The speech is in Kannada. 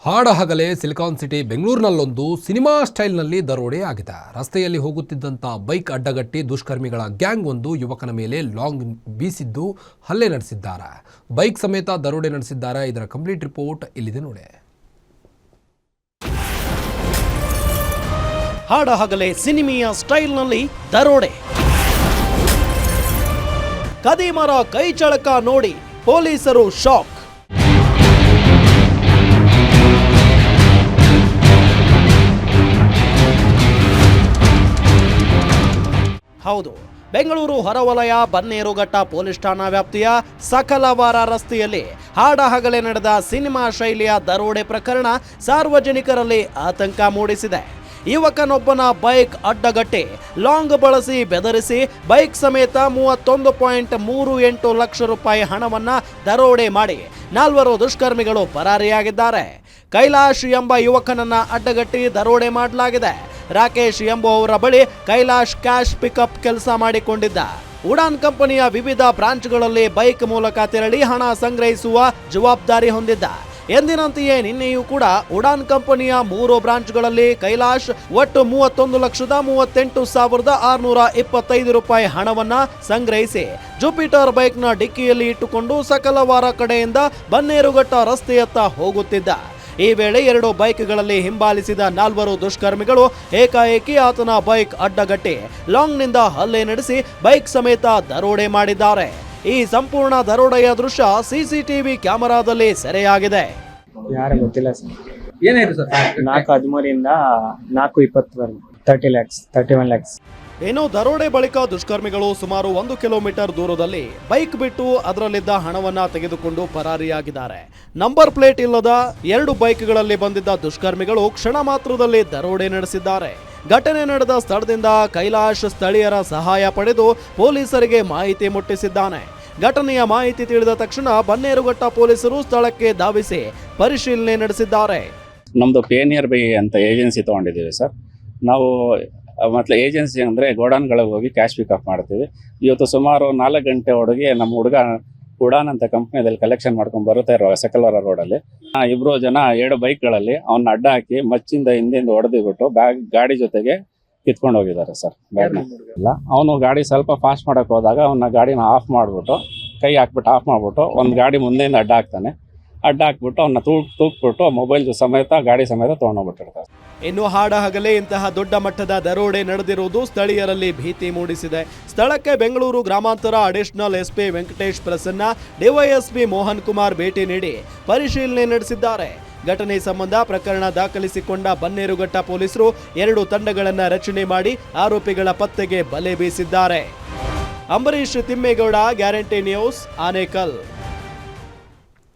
ಹಾಡಹಗಲೇ ಸಿಲಿಕಾನ್ ಸಿಟಿ ಬೆಂಗಳೂರಿನಲ್ಲೊಂದು ಸಿನಿಮಾ ಸ್ಟೈಲ್ನಲ್ಲಿ ದರೋಡೆ ಆಗಿದೆ. ರಸ್ತೆಯಲ್ಲಿ ಹೋಗುತ್ತಿದ್ದಂಥ ಬೈಕ್ ಅಡ್ಡಗಟ್ಟಿ ದುಷ್ಕರ್ಮಿಗಳ ಗ್ಯಾಂಗ್ ಒಂದು ಯುವಕನ ಮೇಲೆ ಲಾಂಗ್ ಬೀಸಿದ್ದು ಹಲ್ಲೆ ನಡೆಸಿದ್ದಾರೆ. ಬೈಕ್ ಸಮೇತ ದರೋಡೆ ನಡೆಸಿದ್ದಾರೆ. ಇದರ ಕಂಪ್ಲೀಟ್ ರಿಪೋರ್ಟ್ ಇಲ್ಲಿದೆ ನೋಡಿ. ಹಾಡಹಗಲೇ ಸಿನಿಮೆಯ ಸ್ಟೈಲ್ನಲ್ಲಿ ದರೋಡೆ. ಕದಿಮರ ಕೈ ಚಳಕ ನೋಡಿ ಪೊಲೀಸರು ಶಾಕ್. ಹೌದು, ಬೆಂಗಳೂರು ಹೊರವಲಯ ಬನ್ನೇರುಘಟ್ಟ ಪೊಲೀಸ್ ಠಾಣಾ ವ್ಯಾಪ್ತಿಯ ಸಕಲವಾರ ರಸ್ತೆಯಲ್ಲಿ ಹಾಡಹಗಲೇ ನಡೆದ ಸಿನಿಮಾ ಶೈಲಿಯ ದರೋಡೆ ಪ್ರಕರಣ ಸಾರ್ವಜನಿಕರಲ್ಲಿ ಆತಂಕ ಮೂಡಿಸಿದೆ. ಯುವಕನೊಬ್ಬನ ಬೈಕ್ ಅಡ್ಡಗಟ್ಟಿ ಲಾಂಗ್ ಬಳಸಿ ಬೆದರಿಸಿ ಬೈಕ್ ಸಮೇತ 31.38 ಲಕ್ಷ ರೂಪಾಯಿ ಹಣವನ್ನ ದರೋಡೆ ಮಾಡಿ 4 ದುಷ್ಕರ್ಮಿಗಳು ಪರಾರಿಯಾಗಿದ್ದಾರೆ. ಕೈಲಾಶ್ ಎಂಬ ಯುವಕನನ್ನ ಅಡ್ಡಗಟ್ಟಿ ದರೋಡೆ ಮಾಡಲಾಗಿದೆ. ರಾಕೇಶ್ ಎಂಬುವವರ ಬಳಿ ಕೈಲಾಶ್ ಕ್ಯಾಶ್ ಪಿಕಪ್ ಕೆಲಸ ಮಾಡಿಕೊಂಡಿದ್ದ. ಉಡಾನ್ ಕಂಪನಿಯ ವಿವಿಧ ಬ್ರಾಂಚ್ಗಳಲ್ಲಿ ಬೈಕ್ ಮೂಲಕ ತೆರಳಿ ಹಣ ಸಂಗ್ರಹಿಸುವ ಜವಾಬ್ದಾರಿ ಹೊಂದಿದ್ದ. ಎಂದಿನಂತೆಯೇ ನಿನ್ನೆಯೂ ಕೂಡ ಉಡಾನ್ ಕಂಪನಿಯ 3 ಬ್ರಾಂಚ್ಗಳಲ್ಲಿ ಕೈಲಾಶ್ ಒಟ್ಟು 31,38,625 ರೂಪಾಯಿ ಹಣವನ್ನ ಸಂಗ್ರಹಿಸಿ ಜುಪಿಟರ್ ಬೈಕ್ನ ಡಿಕ್ಕಿಯಲ್ಲಿ ಇಟ್ಟುಕೊಂಡು ಸಕಲವಾರ ಕಡೆಯಿಂದ ಬನ್ನೇರುಘಟ್ಟ ರಸ್ತೆಯತ್ತ ಹೋಗುತ್ತಿದ್ದ. ಈ ವೇಳೆ 2 ಬೈಕ್ಗಳಲ್ಲಿ ಹಿಂಬಾಲಿಸಿದ 4 ದುಷ್ಕರ್ಮಿಗಳು ಏಕಾಏಕಿ ಆತನ ಬೈಕ್ ಅಡ್ಡಗಟ್ಟಿ ಲಾಂಗ್ನಿಂದ ಹಲ್ಲೆ ನಡೆಸಿ ಬೈಕ್ ಸಮೇತ ದರೋಡೆ ಮಾಡಿದ್ದಾರೆ. ಈ ಸಂಪೂರ್ಣ ದರೋಡೆಯ ದೃಶ್ಯ ಸಿಸಿಟಿವಿ ಕ್ಯಾಮೆರಾದಲ್ಲಿ ಸೆರೆಯಾಗಿದೆ. ಯಾರು ಗೊತ್ತಿಲ್ಲ ಸರ್. ಏನಾಯ್ತು ಸರ್? 413 420 30 lakhs 31 lakhs. ಏನೋ ದರೋಡೆ ಬಳಿಕ ದುಷ್ಕರ್ಮಿಗಳು ಸುಮಾರು 1 ಕಿಲೋಮೀಟರ್ ದೂರದಲ್ಲಿ ಬೈಕ್ ಬಿಟ್ಟು ಅದರಲ್ಲಿದ್ದ ಹಣವನ್ನ ತೆಗೆದುಕೊಂಡು ಪರಾರಿಯಾಗಿದ್ದಾರೆ. ನಂಬರ್ ಪ್ಲೇಟ್ ಇಲ್ಲದ 2 ಬೈಕ್ಗಳಲ್ಲಿ ಬಂದಿದ್ದ ದುಷ್ಕರ್ಮಿಗಳು ಕ್ಷಣ ಮಾತ್ರದಲ್ಲಿ ದರೋಡೆ ನಡೆಸಿದ್ದಾರೆ. ಘಟನೆ ನಡೆದ ಸ್ಥಳದಿಂದ ಕೈಲಾಶ್ ಸ್ಥಳೀಯರ ಸಹಾಯ ಪಡೆದು ಪೊಲೀಸರಿಗೆ ಮಾಹಿತಿ ಮುಟ್ಟಿಸಿದ್ದಾನೆ. ಘಟನೆಯ ಮಾಹಿತಿ ತಿಳಿದ ತಕ್ಷಣ ಬನ್ನೇರುಘಟ್ಟ ಪೊಲೀಸರು ಸ್ಥಳಕ್ಕೆ ಧಾವಿಸಿ ಪರಿಶೀಲನೆ ನಡೆಸಿದ್ದಾರೆ. ನಮ್ದು ಪೇನಿಯರ್ ಬೈ ಅಂತ ಏಜೆನ್ಸಿ ತಗೊಂಡಿದ್ದೀವಿ ಸರ್. ನಾವು ಮತ್ತೆ ಏಜೆನ್ಸಿ ಅಂದರೆ ಗೋಡಾನ್ಗಳಿಗೆ ಹೋಗಿ ಕ್ಯಾಶ್ ಪಿಕಪ್ ಮಾಡ್ತೀವಿ. ಇವತ್ತು ಸುಮಾರು 4 ಗಂಟೆ ಒಳಗೆ ನಮ್ಮ ಹುಡುಗ ಉಡಾನ್ ಅಂತ ಕಂಪ್ನಿಯಲ್ಲಿ ಕಲೆಕ್ಷನ್ ಮಾಡ್ಕೊಂಡು ಬರುತ್ತಾ ಇರುವಾಗ ಸಕಲವಾರ ರೋಡಲ್ಲಿ 2 ಜನ 2 ಬೈಕ್ಗಳಲ್ಲಿ ಅವನ್ನ ಅಡ್ಡ ಹಾಕಿ ಮಚ್ಚಿಂದ ಹಿಂದಿಂದ ಹೊಡೆದಿಬಿಟ್ಟು ಗಾಡಿ ಜೊತೆಗೆ ಕಿತ್ಕೊಂಡು ಹೋಗಿದ್ದಾರೆ ಸರ್. ಬ್ಯಾಗ್ನ ಅವನು ಗಾಡಿ ಸ್ವಲ್ಪ ಫಾಸ್ಟ್ ಮಾಡೋಕೆ ಹೋದಾಗ ಅವನ ಗಾಡಿನ ಆಫ್ ಮಾಡಿಬಿಟ್ಟು ಕೈ ಹಾಕ್ಬಿಟ್ಟು ಆಫ್ ಮಾಡಿಬಿಟ್ಟು ಒಂದು ಗಾಡಿ ಮುಂದೆಯಿಂದ ಅಡ್ಡ ಹಾಕ್ತಾನೆ. ಅಡ್ಡ ಹಾಕ್ಬಿಟ್ಟು ಅವನ್ನ ತೂಕ್ಬಿಟ್ಟು ಮೊಬೈಲ್ ಸಮೇತ ಗಾಡಿ ಸಮೇತ ತೊಗೊಂಡೋಗ್ಬಿಟ್ಟಿರ್ತಾರೆ. ಇನ್ನು ಹಾಡಹಗಲೇ ಇಂತಹ ದೊಡ್ಡ ಮಟ್ಟದ ದರೋಡೆ ನಡೆದಿರುವುದು ಸ್ಥಳೀಯರಲ್ಲಿ ಭೀತಿ ಮೂಡಿಸಿದೆ. ಸ್ಥಳಕ್ಕೆ ಬೆಂಗಳೂರು ಗ್ರಾಮಾಂತರ additional SP Venkatesh Prasanna, DYSP Mohan Kumar ಭೇಟಿ ನೀಡಿ ಪರಿಶೀಲನೆ ನಡೆಸಿದ್ದಾರೆ. ಘಟನೆ ಸಂಬಂಧ ಪ್ರಕರಣ ದಾಖಲಿಸಿಕೊಂಡ ಬನ್ನೇರುಘಟ್ಟ ಪೊಲೀಸರು 2 ತಂಡಗಳನ್ನು ರಚನೆ ಮಾಡಿ ಆರೋಪಿಗಳ ಪತ್ತೆಗೆ ಬಲೆ ಬೀಸಿದ್ದಾರೆ. Ambareesh Thimmegowda, guarantee news, Anekal.